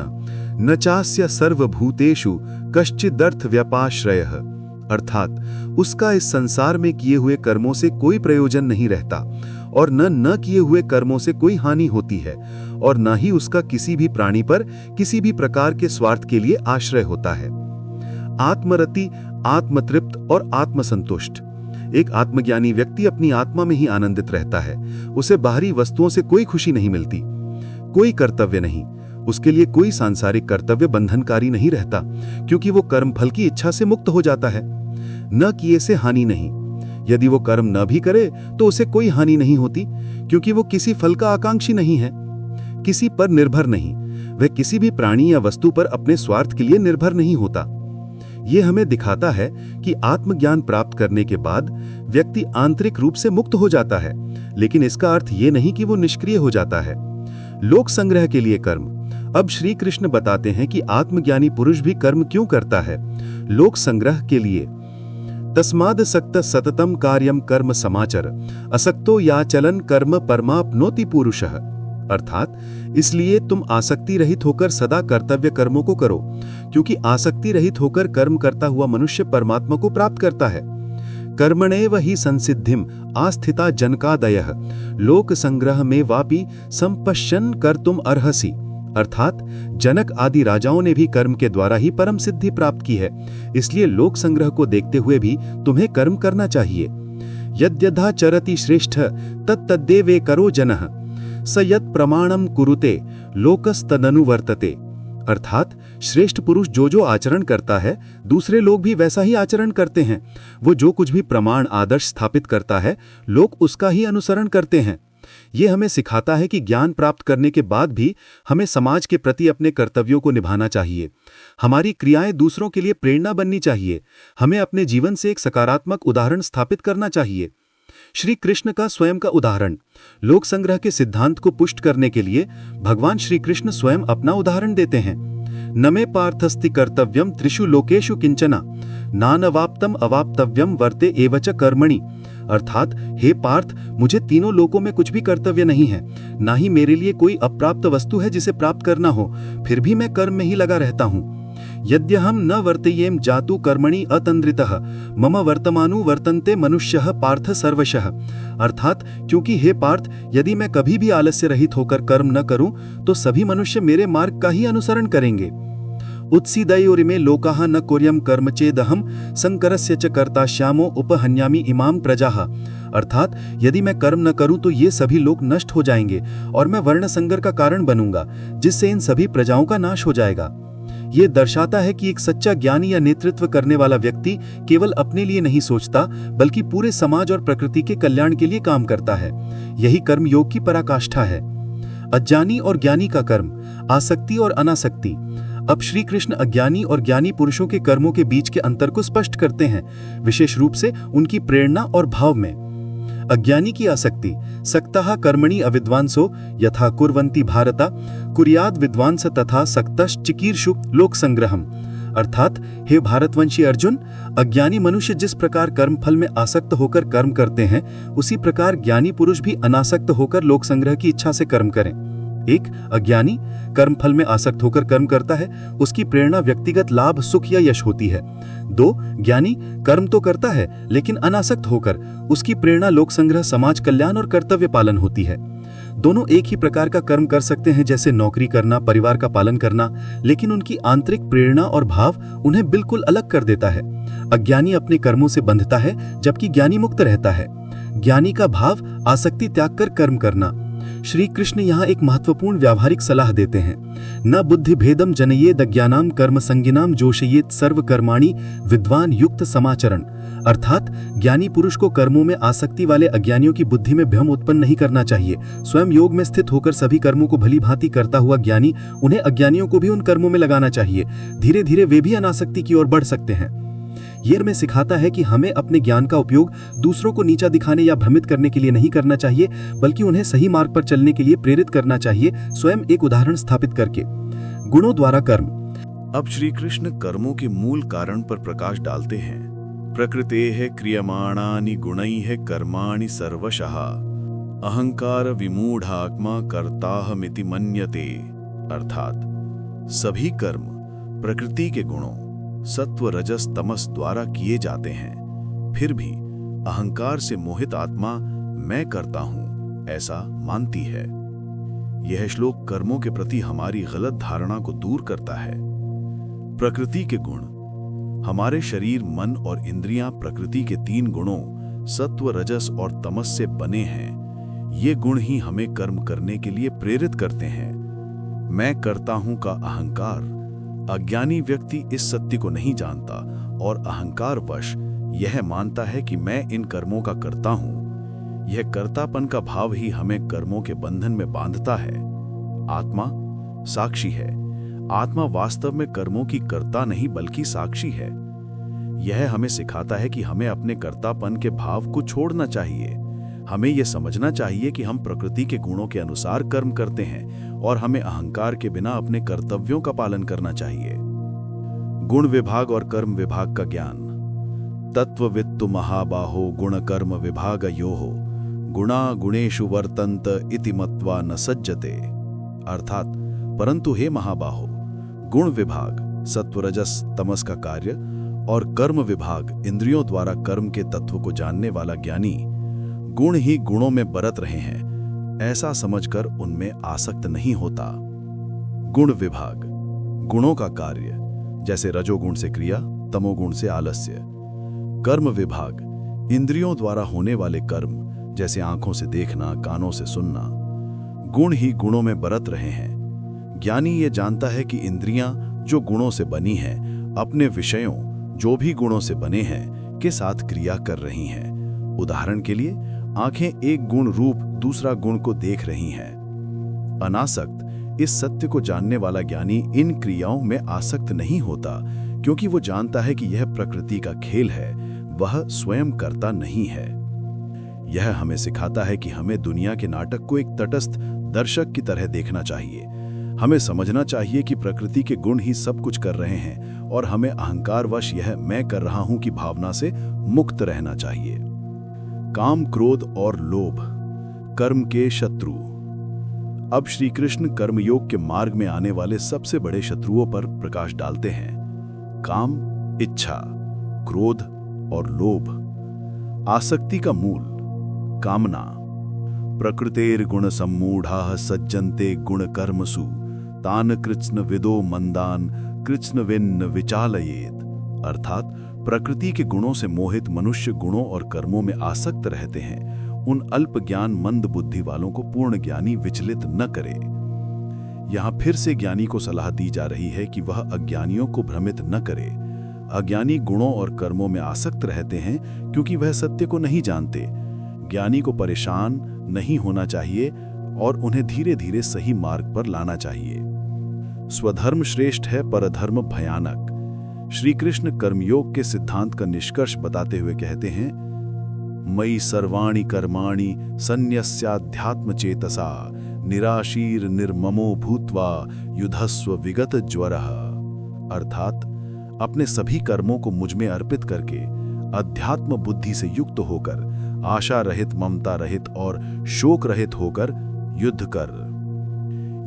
न चास्य सर्वभूतेषु कश्चिदर्थ व्यपाश्रयः। अर्थात उसका इस संसार में किए हुए कर्मों से कोई प्रयोजन नहीं रहता और न किए हुए कर्मों से कोई हानि होती है और न ही उसका किसी भी प्राणी पर किसी भी प्रकार के स्वार्थ के लिए आश्रय होता है। आत्मरति, आत्मतृप्त और आत्मसंतुष्ट। एक आत्मज्ञानी व्यक्ति अपनी आत्मा में ही आनंदित रहता है। उसे बाहरी वस्तुओं से कोई खुशी नहीं मिलती, कोई कर्तव्य नहीं। उसके लिए कोई सांसारिक कर्तव्य बंधनकारी नहीं रहता, क्योंकि वो कर्म फल की इच्छा से मुक्त हो जाता है। न किए से हानि नहीं। यदि वो कर्म न भी करे तो उसे कोई हानि नहीं होती, क्योंकि वो किसी फल का आकांक्षी नहीं है, किसी पर निर्भर नहीं। वह किसी भी प्राणी या वस्तु पर अपने स्वार्थ के लिए निर्भर नहीं होता। ये हमें दिखाता है कि आत्मज्ञान प्राप्त करने के बाद व्यक्ति आंतरिक रूप से मुक्त हो जाता है, लेकिन इसका अर्थ ये नहीं कि वो निष्क्रिय हो जाता है। लोक संग्रह के लिए कर्म। अब श्री कृष्ण बताते हैं कि आत्मज्ञानी पुरुष भी कर्म क्यों करता है। लोक संग्रह के लिए। तस्माद् सक्त सततम कार्यम कर्म समाचर असक्तो याचलन कर्म परमाप्नोति पुरुषः। अर्थात इसलिए तुम आसक्ति रहित होकर सदा कर्तव्य कर्मों को करो, क्योंकि आसक्ति रहित होकर कर्म करता हुआ मनुष्य परमात्मा को प्राप्त करता है। कर्मणेव ही संसिद्धिम आस्थिता जनकादयः लोक संग्रह में वापि संपश्यन कर्तुम अर्हसि। अर्थात जनक आदि राजाओं ने भी कर्म के द्वारा ही परम सिद्धि प्राप्त की है, इसलिए लोक संग्रह को देखते हुए भी तुम्हें कर्म करना चाहिए। यद्यथा चरति श्रेष्ठ तत्तद्देवे करो जनः स यत् प्रमाणम कुरुते लोकस्तदनुवर्तते। अर्थात श्रेष्ठ पुरुष जो जो आचरण करता है दूसरे लोग भी वैसा ही आचरण करते हैं। वो जो कुछ भी प्रमाण आदर्श स्थापित करता है लोग उसका ही अनुसरण करते हैं। ये हमें सिखाता है कि ज्ञान प्राप्त करने के बाद भी हमें समाज के प्रति अपने कर्तव्यों को निभाना चाहिए। हमारी क्रियाएं दूसरों के लिए प्रेरणा बननी चाहिए। हमें अपने जीवन से एक सकारात्मक उदाहरण स्थापित करना चाहिए। श्री कृष्ण का स्वयं का उदाहरण। लोक संग्रह के सिद्धांत को पुष्ट करने के लिए भगवान श्री कृष्ण स्वयं अपना उदाहरण देते हैं। न मे पार्थस्ति कर्तव्यम त्रिषु लोकेषु किंचना नानवाप्तम अवाप्तव्यम वर्ते एवच कर्मणि। अर्थात हे पार्थ, मुझे तीनों लोकों में कुछ भी कर्तव्य नहीं है, ना ही मेरे लिए कोई अप्राप्त वस्तु है जिसे प्राप्त करना हो, फिर भी मैं कर्म में ही लगा रहता हूँ। यद्यहम न वर्तयेम जातु कर्मणि अतंद्रितः मम वर्तमानु वर्तन्ते मनुष्यः पार्थ सर्वशः। अर्थात क्योंकि हे पार्थ, यदि मैं कभी भी आलस्य रहित होकर कर्म न करूं तो सभी मनुष्य मेरे मार्ग का ही अनुसरण करेंगे। उत्सीदयोरिमे लोकाः न कुर्यं कर्म चेदहम संकरस्य च कर्ता श्यामो उपहन्यामि इमाम प्रजाः। अर्थात यदि मैं कर्म न करूं तो ये सभी लोग नष्ट हो जाएंगे और मैं वर्ण संकर का कारण बनूंगा, जिससे इन सभी प्रजाओं का नाश हो जाएगा। ये दर्शाता है कि एक सच्चा ज्ञानी या नेतृत्व करने वाला व्यक्ति केवल अपने लिए नहीं सोचता, बल्कि पूरे समाज और प्रकृति के कल्याण के लिए काम करता है। यही कर्म योग की पराकाष्ठा है। अज्ञानी और ज्ञानी का कर्म, आसक्ति और अनासक्ति। अब श्री कृष्ण अज्ञानी और ज्ञानी पुरुषों के कर्मों के बीच के अंतर को स्पष्ट करते हैं, विशेष रूप से उनकी प्रेरणा और भाव में। अज्ञानी की आसक्ति। सक्तः कर्मणि अविद्वांसो यथा कुर्वन्ति भारता कुर्याद विद्वांस तथा सक्तश्च चिकीर्षु लोक संग्रहम। अर्थात हे भारतवंशी अर्जुन, अज्ञानी मनुष्य जिस प्रकार कर्म फल में आसक्त होकर कर्म करते हैं, उसी प्रकार ज्ञानी पुरुष भी अनासक्त होकर लोक संग्रह की इच्छा से कर्म करें। एक, अज्ञानी कर्म फल में आसक्त होकर कर्म करता है, उसकी प्रेरणा व्यक्तिगत लाभ, सुख या यश होती है। दो, ज्ञानी कर्म तो करता है लेकिन अनासक्त होकर, उसकी प्रेरणा लोक संग्रह, समाज कल्याण और कर्तव्य पालन होती है। दोनों एक ही प्रकार का कर्म कर सकते हैं, जैसे नौकरी करना, परिवार का पालन करना, लेकिन उनकी आंतरिक प्रेरणा और भाव उन्हें बिल्कुल अलग कर देता है। अज्ञानी अपने कर्मों से बंधता है, जबकि ज्ञानी मुक्त रहता है। ज्ञानी का भाव आसक्ति त्याग कर कर्म करना। श्री कृष्ण यहाँ एक महत्वपूर्ण व्यावहारिक सलाह देते हैं। न बुद्धि भेदम जनयेद अज्ञानाम कर्म संगिनाम जोशयेत सर्व कर्माणि विद्वान युक्त समाचरण। अर्थात ज्ञानी पुरुष को कर्मों में आसक्ति वाले अज्ञानियों की बुद्धि में भ्रम उत्पन्न नहीं करना चाहिए। स्वयं योग में स्थित होकर सभी कर्मों को भली भांति करता हुआ ज्ञानी, उन्हें अज्ञानियों को भी उन कर्मों में लगाना चाहिए। धीरे धीरे वे भी अनासक्ति की ओर बढ़ सकते हैं। ये हमें सिखाता है कि हमें अपने ज्ञान का उपयोग दूसरों को नीचा दिखाने या भ्रमित करने के लिए नहीं करना चाहिए, बल्कि उन्हें सही मार्ग पर चलने के लिए प्रेरित करना चाहिए, स्वयं एक उदाहरण स्थापित करके। गुणों द्वारा कर्म। अब श्री कृष्ण कर्मों के मूल कारण पर प्रकाश डालते हैं। प्रकृतेः क्रियमाणानि गुणैः कर्माणि सर्वशः अहंकार विमूढ़ात्मा कर्ताहमिति मन्यते। अर्थात सभी कर्म प्रकृति के गुणों सत्व, रजस, तमस द्वारा किए जाते हैं, फिर भी अहंकार से मोहित आत्मा मैं करता हूं ऐसा मानती है। यह श्लोक कर्मों के प्रति हमारी गलत धारणा को दूर करता है। प्रकृति के गुण। हमारे शरीर, मन और इंद्रियां प्रकृति के 3 गुणों सत्व, रजस और तमस से बने हैं। ये गुण ही हमें कर्म करने के लिए प्रेरित करते हैं। मैं करता हूं का अहंकार। अज्ञानी व्यक्ति इस सत्य को नहीं जानता और अहंकारवश यह मानता है कि मैं इन कर्मों का करता हूं। यह कर्तापन का भाव ही हमें कर्मों के बंधन में बांधता है। आत्मा साक्षी है। आत्मा वास्तव में कर्मों की कर्ता नहीं बल्कि साक्षी है। यह हमें सिखाता है कि हमें अपने कर्तापन के भाव को छोड़ना चाहिए। हमें यह समझना चाहिए कि हम प्रकृति के गुणों के अनुसार कर्म करते हैं और हमें अहंकार के बिना अपने कर्तव्यों का पालन करना चाहिए। गुण विभाग और कर्म विभाग का ज्ञान। तत्ववित्तु महाबाहो गुण कर्म विभागयोः गुणा गुणेषु वर्तन्त इति मत्वा न सज्जते। अर्थात परंतु हे महाबाहो, गुण विभाग, सत्व, रजस, तमस का कार्य और कर्म विभाग इंद्रियों द्वारा कर्म के तत्व को जानने वाला ज्ञानी गुण ही गुणों में बरत रहे हैं ऐसा समझकर उनमें आसक्त नहीं होता। गुण विभाग गुणों का कार्य, जैसे रजोगुण से क्रिया, तमोगुण से आलस्य। कर्म विभाग इंद्रियों द्वारा होने वाले कर्म, जैसे आंखों से देखना, कानों से सुनना। गुण ही गुणों में बरत रहे हैं। ज्ञानी ये जानता है कि इंद्रियां जो गुणों से बनी हैं, अपने विषयों जो भी गुणों से बने हैं के साथ क्रिया कर रही हैं। उदाहरण के लिए आंखें एक गुण रूप दूसरा गुण को देख रही हैं। अनासक्त इस सत्य को जानने वाला ज्ञानी इन क्रियाओं में आसक्त नहीं होता, क्योंकि वो जानता है कि यह प्रकृति का खेल है, वह स्वयं करता नहीं है। यह हमें सिखाता है कि हमें दुनिया के नाटक को एक तटस्थ दर्शक की तरह देखना चाहिए। हमें समझना चाहिए कि प्रकृति के गुण ही सब कुछ कर रहे हैं और हमें अहंकारवश यह मैं कर रहा हूं की भावना से मुक्त रहना चाहिए। काम, क्रोध और लोभ कर्म के शत्रु। अब श्री कृष्ण कर्मयोग के मार्ग में आने वाले सबसे बड़े शत्रुओं पर प्रकाश डालते हैं। काम, इच्छा, क्रोध और लोभ। आसक्ति का मूल कामना। प्रकृतेर गुण सम्मूढ़ाः सज्जन्ते गुण कर्मसु तान कृत्स्न विदो मंदान कृत्स्न विन्न विचालयेत। अर्थात प्रकृति के गुणों से मोहित मनुष्य गुणों और कर्मों में आसक्त रहते हैं। उन अल्प ज्ञान मंद बुद्धि वालों को पूर्ण ज्ञानी विचलित न करे। यहां फिर से ज्ञानी को सलाह दी जा रही है कि वह अज्ञानियों को भ्रमित न करे। अज्ञानी गुणों और कर्मों में आसक्त रहते हैं क्योंकि वह सत्य को नहीं जानते। ज्ञानी को परेशान नहीं होना चाहिए और उन्हें धीरे धीरे सही मार्ग पर लाना चाहिए। स्वधर्म श्रेष्ठ है, परधर्म भयानक। श्री कृष्ण कर्मयोग के सिद्धांत का निष्कर्ष बताते हुए कहते हैं, मयि सर्वाणि कर्माणि सन्न्यस्याध्यात्म चेतसा निराशीर निर्ममो भूत्वा युधस्व विगत ज्वरः। अर्थात अपने सभी कर्मों को मुझ में अर्पित करके अध्यात्म बुद्धि से युक्त होकर आशा रहित, ममता रहित और शोक रहित होकर युद्ध कर।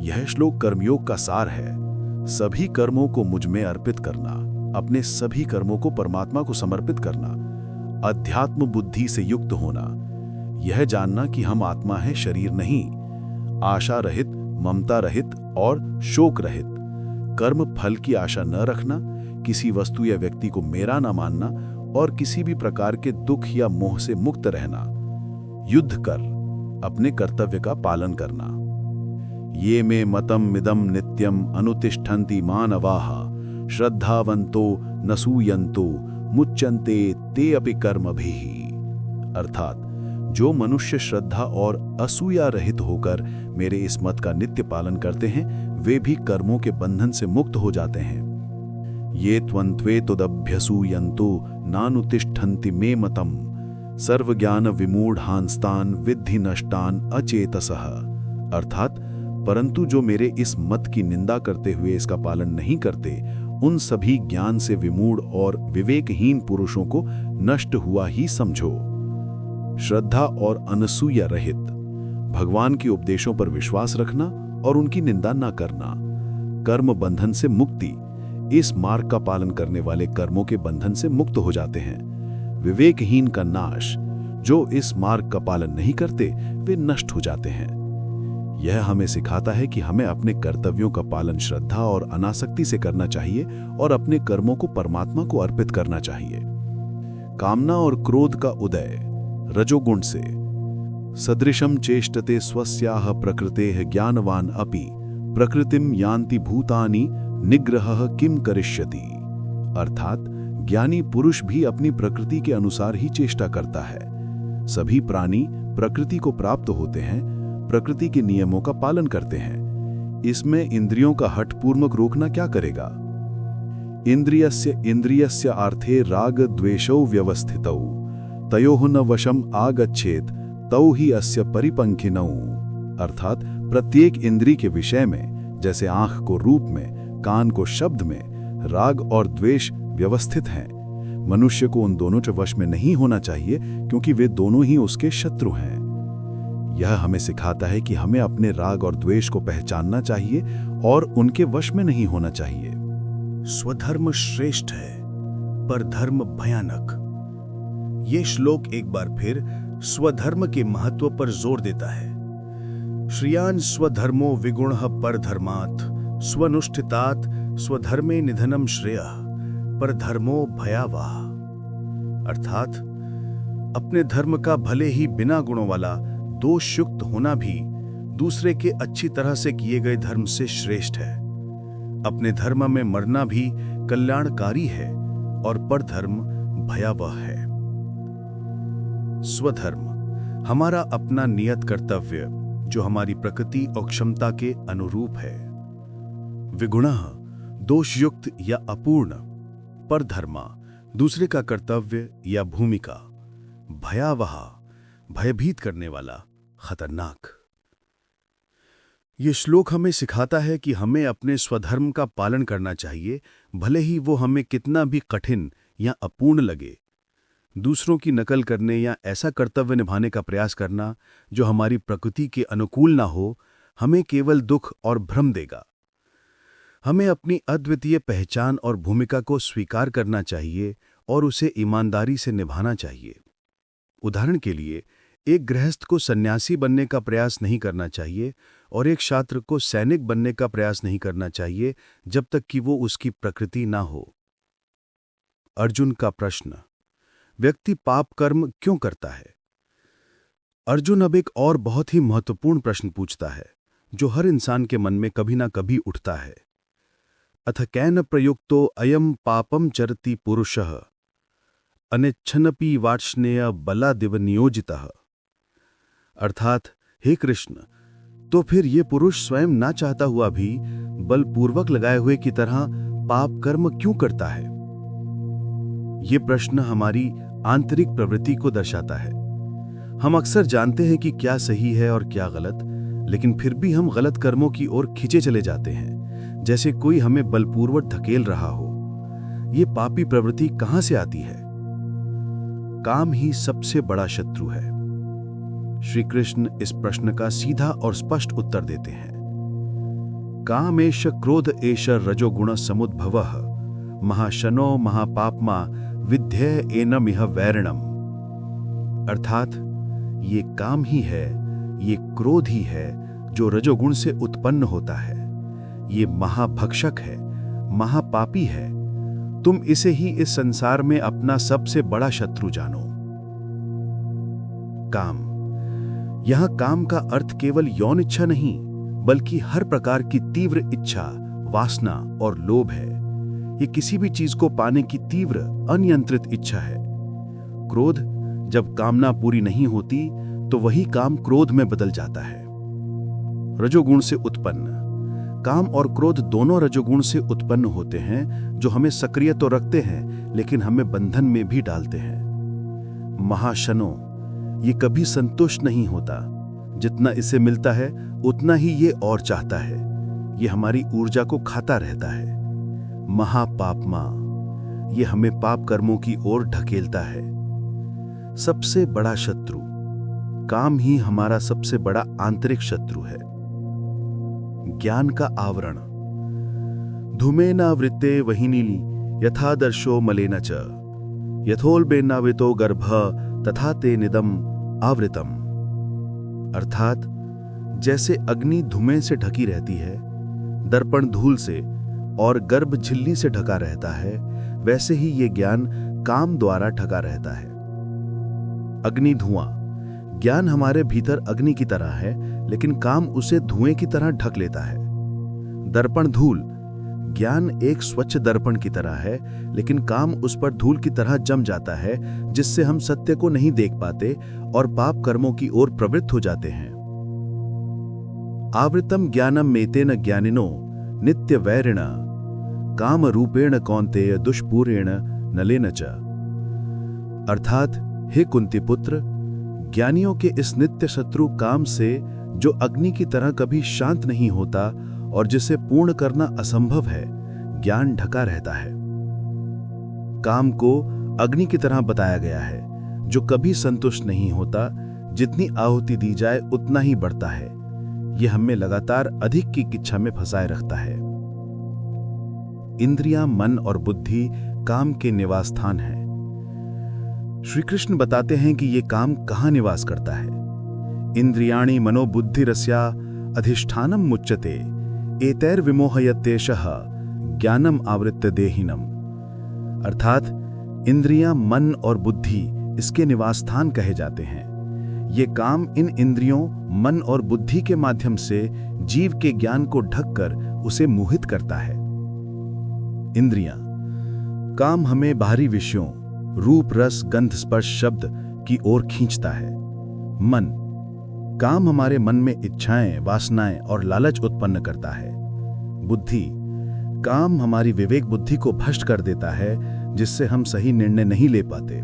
यह श्लोक कर्मयोग का सार है। सभी कर्मों को मुझ में अर्पित करना, अपने सभी कर्मों को परमात्मा को समर्पित करना, अध्यात्म बुद्धि से युक्त होना, यह जानना कि हम आत्मा है, शरीर नहीं, आशा रहित, ममता रहित और शोक रहित, कर्म फल की आशा न रखना, किसी वस्तु या व्यक्ति को मेरा न मानना और किसी भी प्रकार के दुख या मोह से मुक्त रहना, युद्ध कर अपने कर्तव्य का पालन करना। ये मे मतम मिदम नित्यम अनुतिष्ठन्ति मानवाः श्रद्धावन्तो नसूयन्तो मुच्यन्ते ते अपि कर्मभिः। अर्थात जो मनुष्य श्रद्धा और असूया रहित होकर मेरे इस मत का नित्य पालन करते हैं, वे भी कर्मों के बंधन से मुक्त हो जाते हैं। ये त्वन्त्वेतदभ्यसूयन्तो नानुतिष्ठन्ति मे मतम सर्वज्ञान विमूढ़ांस्तान विद्धि नष्टान अचेतसः। अर्थात परंतु जो मेरे इस मत की निंदा करते हुए इसका पालन नहीं करते, उन सभी ज्ञान से विमूढ़ और विवेकहीन पुरुषों को नष्ट हुआ ही समझो। श्रद्धा और अनसूया रहित, भगवान के उपदेशों पर विश्वास रखना और उनकी निंदा न करना, कर्म बंधन से मुक्ति। इस मार्ग का पालन करने वाले कर्मों के बंधन से मुक्त हो जाते हैं। विवेकहीन का नाश, जो इस मार्ग का पालन नहीं करते वे नष्ट हो जाते हैं। यह हमें सिखाता है कि हमें अपने कर्तव्यों का पालन श्रद्धा और अनासक्ति से करना चाहिए और अपने कर्मों को परमात्मा को अर्पित करना चाहिए। कामना और क्रोध का उदय रजोगुण से। सदृशम चेष्टते स्वस्याः प्रकृतेः ज्ञानवान अपि प्रकृतिम यान्ति भूतानि निग्रहः किम करिष्यति। अर्थात ज्ञानी पुरुष भी अपनी प्रकृति के अनुसार ही चेष्टा करता है। सभी प्राणी प्रकृति को प्राप्त होते हैं, प्रकृति के नियमों का पालन करते हैं। इसमें इंद्रियों का हठपूर्वक रोकना क्या करेगा? इंद्रियस्य आर्थे राग द्वेषौ व्यवस्थितौ तयोः न वशम आगच्छेत तौ ही अस्य परिपंखिनौ। अर्थात प्रत्येक इंद्रिय के विषय में, जैसे आंख को रूप में, कान को शब्द में, राग और द्वेष व्यवस्थित हैं। मनुष्य को उन दोनों के वश में नहीं होना चाहिए, क्योंकि वे दोनों ही उसके शत्रु हैं। यह हमें सिखाता है कि हमें अपने राग और द्वेष को पहचानना चाहिए और उनके वश में नहीं होना चाहिए। स्वधर्म श्रेष्ठ है, पर धर्म भयानक। ये श्लोक एक बार फिर स्वधर्म के महत्व पर जोर देता है। श्रियान स्वधर्मो विगुणः परधर्मात् स्वनुष्ठितात् स्वधर्मे निधनम श्रेयः परधर्मो भयावह। अर्थात अपने धर्म का भले ही बिना गुणों वाला दोषयुक्त होना भी दूसरे के अच्छी तरह से किए गए धर्म से श्रेष्ठ है। अपने धर्म में मरना भी कल्याणकारी है और परधर्म भयावह है। स्वधर्म हमारा अपना नियत कर्तव्य जो हमारी प्रकृति और क्षमता के अनुरूप है। विगुणः दोषयुक्त या अपूर्ण। परधर्मा दूसरे का कर्तव्य या भूमिका। भयावह भयभीत करने वाला, खतरनाक। ये श्लोक हमें सिखाता है कि हमें अपने स्वधर्म का पालन करना चाहिए, भले ही वो हमें कितना भी कठिन या अपूर्ण लगे। दूसरों की नकल करने या ऐसा कर्तव्य निभाने का प्रयास करना जो हमारी प्रकृति के अनुकूल ना हो, हमें केवल दुख और भ्रम देगा। हमें अपनी अद्वितीय पहचान और भूमिका को स्वीकार करना चाहिए और उसे ईमानदारी से निभाना चाहिए। उदाहरण के लिए, एक गृहस्थ को सन्यासी बनने का प्रयास नहीं करना चाहिए और एक छात्र को सैनिक बनने का प्रयास नहीं करना चाहिए जब तक कि वो उसकी प्रकृति ना हो। अर्जुन का प्रश्न, व्यक्ति पाप कर्म क्यों करता है? अर्जुन अब एक और बहुत ही महत्वपूर्ण प्रश्न पूछता है जो हर इंसान के मन में कभी ना कभी उठता है। अथ कैन प्रयुक्तो अयम पापम चरति पुरुषः अनिच्छन्नपि वार्ष्णेय बलादिव नियोजितः। अर्थात, हे कृष्ण, तो फिर ये पुरुष स्वयं ना चाहता हुआ भी बलपूर्वक लगाए हुए की तरह पाप कर्म क्यों करता है? ये प्रश्न हमारी आंतरिक प्रवृत्ति को दर्शाता है। हम अक्सर जानते हैं कि क्या सही है और क्या गलत, लेकिन फिर भी हम गलत कर्मों की ओर खींचे चले जाते हैं, जैसे कोई हमें बलपूर्वक धकेल रहा हो। ये पापी प्रवृत्ति कहां से आती है? काम ही सबसे बड़ा शत्रु है। श्री कृष्ण इस प्रश्न का सीधा और स्पष्ट उत्तर देते हैं। काम एष क्रोध एष रजोगुण समुद्भवः महाशनो महापापमा विद्ये एनमिह वैरणम। अर्थात, ये काम ही है, ये क्रोध ही है जो रजोगुण से उत्पन्न होता है। ये महाभक्षक है, महापापी है। तुम इसे ही इस संसार में अपना सबसे बड़ा शत्रु जानो। काम, यहां काम का अर्थ केवल यौन इच्छा नहीं, बल्कि हर प्रकार की तीव्र इच्छा, वासना और लोभ है। ये किसी भी चीज को पाने की तीव्र अनियंत्रित इच्छा है। क्रोध, जब कामना पूरी नहीं होती तो वही काम क्रोध में बदल जाता है। रजोगुण से उत्पन्न, काम और क्रोध दोनों रजोगुण से उत्पन्न होते हैं, जो हमें सक्रिय तो रखते हैं लेकिन हमें बंधन में भी डालते हैं। महाशनो, ये कभी संतुष्ट नहीं होता। जितना इसे मिलता है उतना ही ये और चाहता है। ये हमारी ऊर्जा को खाता रहता है। महापापमा, ये हमें पाप कर्मों की ओर ढकेलता है। सबसे बड़ा शत्रु, काम ही हमारा सबसे बड़ा आंतरिक शत्रु है। ज्ञान का आवरण, धूमेनावृत्ते वहिनीली यथादर्शो मलेन च यथोल्बेनावृतो गर्भ तथा ते निदम आवृतम। अर्थात, जैसे अग्नि धुएं से ढकी रहती है, दर्पण धूल से और गर्भ झिल्ली से ढका रहता है, वैसे ही ये ज्ञान काम द्वारा ढका रहता है। अग्नि धुआं, ज्ञान हमारे भीतर अग्नि की तरह है, लेकिन काम उसे धुएं की तरह ढक लेता है। दर्पण धूल, ज्ञान एक स्वच्छ दर्पण की तरह है, लेकिन काम उस पर धूल की तरह जम जाता है, जिससे हम सत्य को नहीं देख पाते और पाप कर्मों की ओर प्रवृत्त हो जाते हैं। आवृतम ज्ञानम मेतेन ज्ञानिनो नित्य वैरिण काम रूपेण कौन्तेय दुष्पूरेण नलेन च। अर्थात, हे कुंती पुत्र, ज्ञानियों के इस नित्य शत्रु काम से, जो अग्नि की तरह कभी शांत नहीं होता और जिसे पूर्ण करना असंभव है, ज्ञान ढका रहता है। काम को अग्नि की तरह बताया गया है, जो कभी संतुष्ट नहीं होता। जितनी आहुति दी जाए उतना ही बढ़ता है। यह हमें लगातार अधिक की इच्छा में फंसाए रखता है। इंद्रियां, मन और बुद्धि काम के निवास स्थान है। श्री कृष्ण बताते हैं कि ये काम कहाँ निवास करता है। इंद्रियाणि मनोबुद्धिरस्या अधिष्ठानम मुच्यते एतैर्विमोहयत्येषः ज्ञानम आवृत्य देहिनम। अर्थात इंद्रियां, मन और बुद्धि इसके निवास स्थान कहे जाते हैं। ये काम इन इंद्रियों, मन और बुद्धि के माध्यम से जीव के ज्ञान को ढककर उसे मोहित करता है। इंद्रियां, काम हमें बाहरी विषयों, रूप, रस, गंध, स्पर्श, शब्द की ओर खींचता है। मन, काम हमारे मन में इच्छाएं, वासनाएं और लालच उत्पन्न करता है। बुद्धि, काम हमारी विवेक बुद्धि को भ्रष्ट कर देता है, जिससे हम सही निर्णय नहीं ले पाते।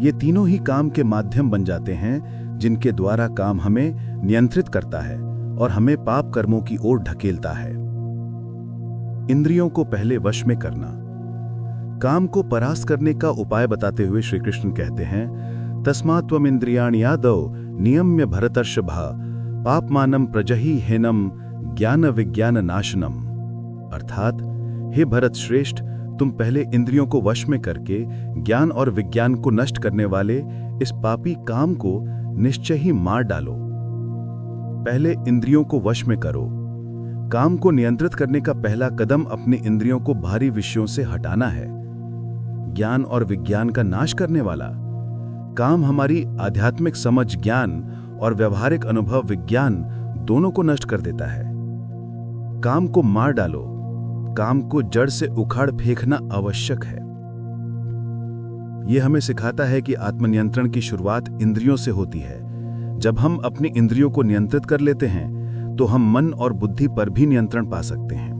ये तीनों ही काम के माध्यम बन जाते हैं, जिनके द्वारा काम हमें नियंत्रित करता है और हमें पाप कर्मों की ओर ढकेलता है। इंद्रियों को पहले वश में करना। काम को परास्त करने का उपाय बताते हुए श्री कृष्ण कहते हैं, तस्मात् त्वम् इंद्रियाणि आदौ नियम्य भरतर्षभा पापमानं प्रजहि हेनम ज्ञान विज्ञान नाशनम। अर्थात, हे भरत श्रेष्ठ, तुम पहले इंद्रियों को वश में करके ज्ञान और विज्ञान को नष्ट करने वाले इस पापी काम को निश्चय ही मार डालो। पहले इंद्रियों को वश में करो। काम को नियंत्रित करने का पहला कदम अपनी इंद्रियों को बाहरी विषयों से हटाना है। ज्ञान और विज्ञान का नाश करने वाला काम हमारी आध्यात्मिक समझ, ज्ञान और व्यवहारिक अनुभव, विज्ञान दोनों को नष्ट कर देता है। काम को मार डालो। काम को जड़ से उखाड़ फेंकना आवश्यक है। यह हमें सिखाता है कि आत्मनियंत्रण की शुरुआत इंद्रियों से होती है। जब हम अपनी इंद्रियों को नियंत्रित कर लेते हैं, तो हम मन और बुद्धि पर भी नियंत्रण पा सकते हैं।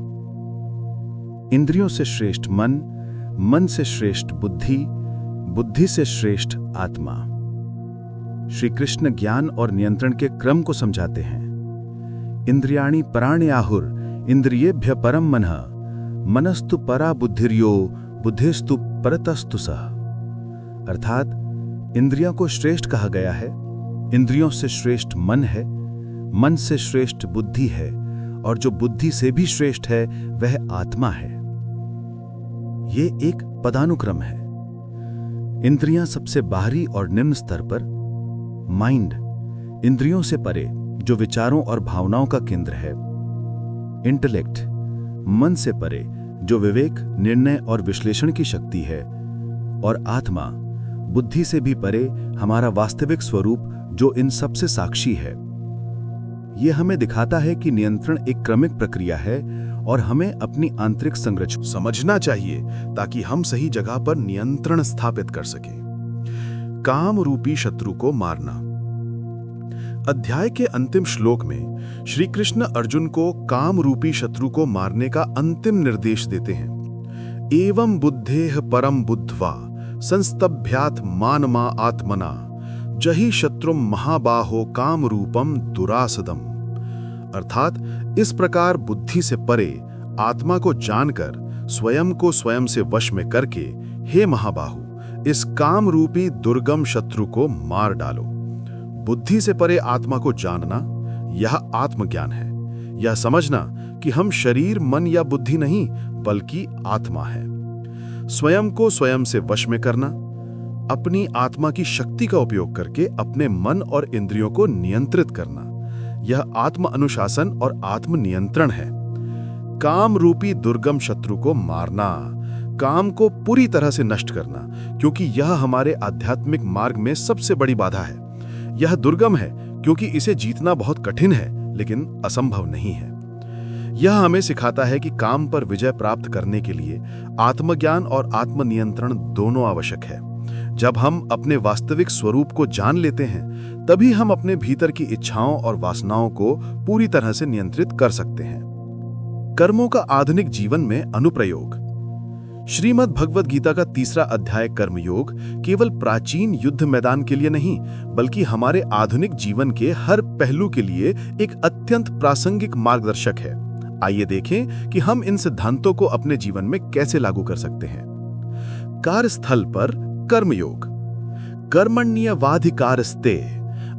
इंद्रियों से श्रेष्ठ मन, मन से श्रेष्ठ बुद्धि, बुद्धि से श्रेष्ठ आत्मा। श्री कृष्ण ज्ञान और नियंत्रण के क्रम को समझाते हैं। इंद्रियाणि पराण्याहुर इंद्रियेभ्य परम मनः, मनस्तु परा बुद्धिर्यो बुद्धिस्तु परतस्तु सः। अर्थात इंद्रियों को श्रेष्ठ कहा गया है। इंद्रियों से श्रेष्ठ मन है, मन से श्रेष्ठ बुद्धि है, और जो बुद्धि से भी श्रेष्ठ है वह आत्मा है। ये एक पदानुक्रम है। इंद्रियां सबसे बाहरी और निम्न स्तर पर, माइंड इंद्रियों से परे जो विचारों और भावनाओं का केंद्र है, इंटेलेक्ट मन से परे जो विवेक, निर्णय और विश्लेषण की शक्ति है, और आत्मा बुद्धि से भी परे हमारा वास्तविक स्वरूप जो इन सब से साक्षी है। यह हमें दिखाता है कि नियंत्रण एक क्रमिक प्रक्रिया है और हमें अपनी आंतरिक संरचना समझना चाहिए ताकि हम सही जगह पर नियंत्रण स्थापित कर सकें। काम रूपी शत्रु को मारना। अध्याय के अंतिम श्लोक में श्री कृष्ण अर्जुन को काम रूपी शत्रु को मारने का अंतिम निर्देश देते हैं। एवं बुद्धेह परम बुद्ध्वा संस्तभ्यात् मानमा आत्मना जहि शत्रुम महाबाहो काम रूपम दुरासदम। अर्थात इस प्रकार बुद्धि से परे आत्मा को जानकर स्वयं को स्वयं से वश में करके, हे महाबाहु, इस काम रूपी दुर्गम शत्रु को मार डालो। बुद्धि से परे आत्मा को जानना यह आत्मज्ञान है। यह समझना कि हम शरीर, मन या बुद्धि नहीं बल्कि आत्मा है। स्वयं को स्वयं से वश में करना, अपनी आत्मा की शक्ति का उपयोग करके अपने मन और इंद्रियों को नियंत्रित करना, यह आत्म अनुशासन और आत्म नियंत्रण है। काम रूपी दुर्गम शत्रु को मारना, काम को पूरी तरह से नष्ट करना, क्योंकि यह हमारे आध्यात्मिक मार्ग में सबसे बड़ी बाधा है। यह दुर्गम है क्योंकि इसे जीतना बहुत कठिन है, लेकिन असंभव नहीं है। यह हमें सिखाता है कि काम पर विजय प्राप्त करने के लिए आत्मज्ञान और आत्मनियंत्रण दोनों आवश्यक है। जब हम अपने वास्तविक स्वरूप को जान लेते हैं, तभी हम अपने भीतर की इच्छाओं और वासनाओं को पूरी तरह से नियंत्रित कर सकते हैं। कर्मों का आधुनिक जीवन में अनुप्रयोग। श्रीमद् भगवद गीता का 3रा अध्याय कर्मयोग केवल प्राचीन युद्ध मैदान के लिए नहीं, बल्कि हमारे आधुनिक जीवन के हर पहलू के लिए एक अत्यंत प्रासंगिक मार्गदर्शक है। आइए देखें कि हम इन सिद्धांतों को अपने जीवन में कैसे लागू कर सकते हैं। कार्यस्थल पर कर्मयोग। कर्मण्यवाधिकारस्ते।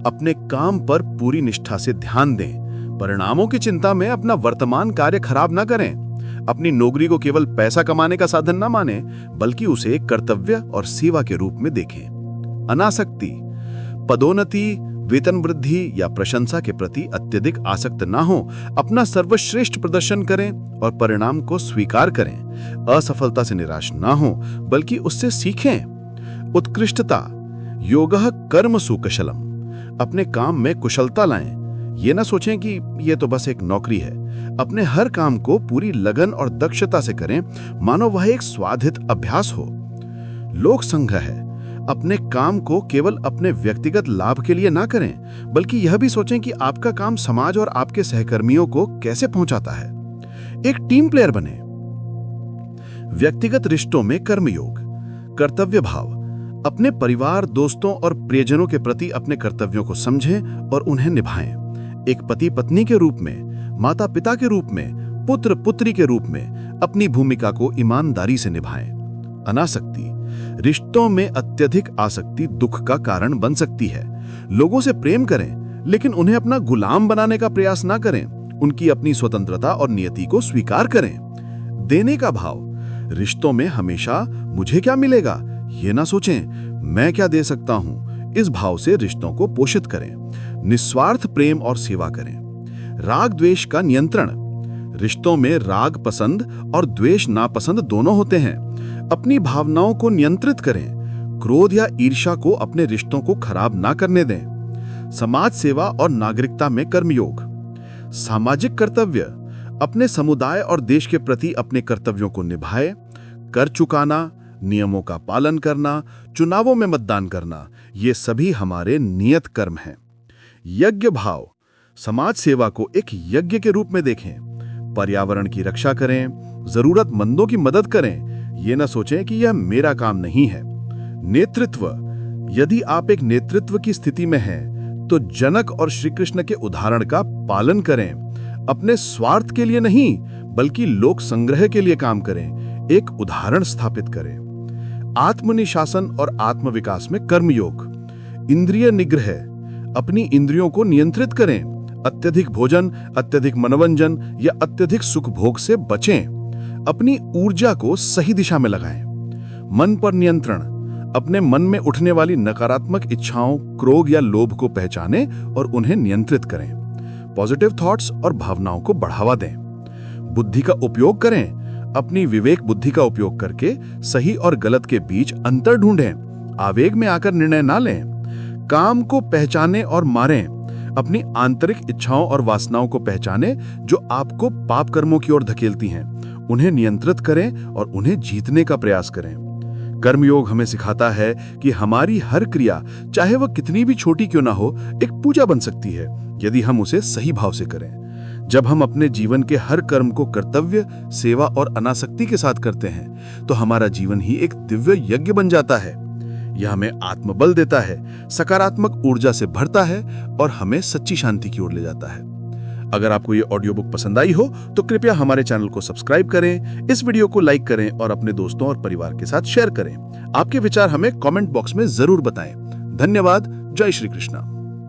अपने काम पर पूरी निष्ठा से ध्यान दें। परिणामों की चिंता में अपना वर्तमान कार्य खराब ना करें। अपनी नौकरी को केवल पैसा कमाने का साधन ना माने, बल्कि उसे एक कर्तव्य और सेवा के रूप में देखें। अनासक्ति, पदोन्नति, वेतन वृद्धि या प्रशंसा के प्रति अत्यधिक आसक्त ना हो, अपना सर्वश्रेष्ठ प्रदर्शन करें और परिणाम को स्वीकार करें। असफलता से निराश ना हो, बल्कि उससे सीखें। उत्कृष्टता, योगः कर्मसु कुशलम, अपने काम में कुशलता लाएं। ये ना सोचें कि ये तो बस एक नौकरी है। अपने हर काम को पूरी लगन और दक्षता से करें, मानो वह एक स्वाधित अभ्यास हो। लोक संग्रह है, अपने काम को केवल अपने व्यक्तिगत लाभ के लिए ना करें, बल्कि यह भी सोचें कि आपका काम समाज और आपके सहकर्मियों को कैसे पहुंचाता है। एक टीम प्लेयर बने। व्यक्तिगत रिश्तों में कर्मयोग, कर्तव्य भाव, अपने परिवार, दोस्तों और प्रियजनों के प्रति अपने कर्तव्यों को समझें और उन्हें निभाएं। एक पति पत्नी के रूप में, माता पिता के रूप में, पुत्र पुत्री के रूप में अपनी भूमिका को ईमानदारी से निभाएं। अनासक्ति, रिश्तों में अत्यधिक आसक्ति दुख का कारण बन सकती है। लोगों से प्रेम करें, लेकिन उन्हें अपना गुलाम बनाने का प्रयास ना करें। उनकी अपनी स्वतंत्रता और नियति को स्वीकार करें। देने का भाव, रिश्तों में हमेशा मुझे क्या मिलेगा ये ना सोचें, मैं क्या दे सकता हूं। इस भाव से रिश्तों को पोषित करें। निस्वार्थ प्रेम और सेवा करें। राग द्वेष का नियंत्रण, रिश्तों में राग पसंद और द्वेष नापसंद दोनों होते हैं। अपनी भावनाओं को नियंत्रित करें। क्रोध या ईर्ष्या को अपने रिश्तों को खराब ना करने दें। समाज सेवा और नागरिकता में कर्मयोग, सामाजिक कर्तव्य, अपने समुदाय और देश के प्रति अपने कर्तव्यों को निभाएं। कर चुकाना, नियमों का पालन करना, चुनावों में मतदान करना, ये सभी हमारे नियत कर्म हैं। यज्ञ भाव, समाज सेवा को एक यज्ञ के रूप में देखें। पर्यावरण की रक्षा करें, जरूरतमंदों की मदद करें। ये न सोचें कि यह मेरा काम नहीं है। नेतृत्व, यदि आप एक नेतृत्व की स्थिति में हैं, तो जनक और श्री कृष्ण के उदाहरण का पालन करें। अपने स्वार्थ के लिए नहीं, बल्कि लोक संग्रह के लिए काम करें। एक उदाहरण स्थापित करें। आत्मनिशासन और आत्मविकास में कर्मयोग, इंद्रिय निग्रह, अपनी इंद्रियों को नियंत्रित करें। अत्यधिक भोजन, अत्यधिक मनोरंजन या अत्यधिक सुख भोग से बचें। अपनी ऊर्जा को सही दिशा में लगाएं। मन पर नियंत्रण, अपने मन में उठने वाली नकारात्मक इच्छाओं, क्रोध या लोभ को पहचानें और उन्हें नियंत्रित करें। पॉजिटिव थॉट्स और भावनाओं को बढ़ावा दें। बुद्धि का उपयोग करें। अपनी विवेक बुद्धि का उपयोग करके सही और गलत के बीच अंतर ढूंढें। आवेग में आकर निर्णय ना लें। काम को पहचानें और मारें। अपनी आंतरिक इच्छाओं और वासनाओं को पहचानें जो आपको पाप कर्मों की ओर धकेलती हैं। उन्हें नियंत्रित करें और उन्हें जीतने का प्रयास करें। कर्मयोग हमें सिखाता है कि हमारी हर क्रिया, चाहे वह कितनी भी छोटी क्यों ना हो, एक पूजा बन सकती है, यदि हम उसे सही भाव से करें। जब हम अपने जीवन के हर कर्म को कर्तव्य, सेवा और अनासक्ति के साथ करते हैं, तो हमारा जीवन ही एक दिव्य यज्ञ बन जाता है। यह हमें आत्मबल देता है, सकारात्मक ऊर्जा से भरता है और हमें सच्ची शांति की ओर ले जाता है। अगर आपको ये ऑडियो बुक पसंद आई हो तो कृपया हमारे चैनल को सब्सक्राइब करें, इस वीडियो को लाइक करें और अपने दोस्तों और परिवार के साथ शेयर करें। आपके विचार हमें कमेंट बॉक्स में जरूर बताएं। धन्यवाद। जय श्री कृष्ण।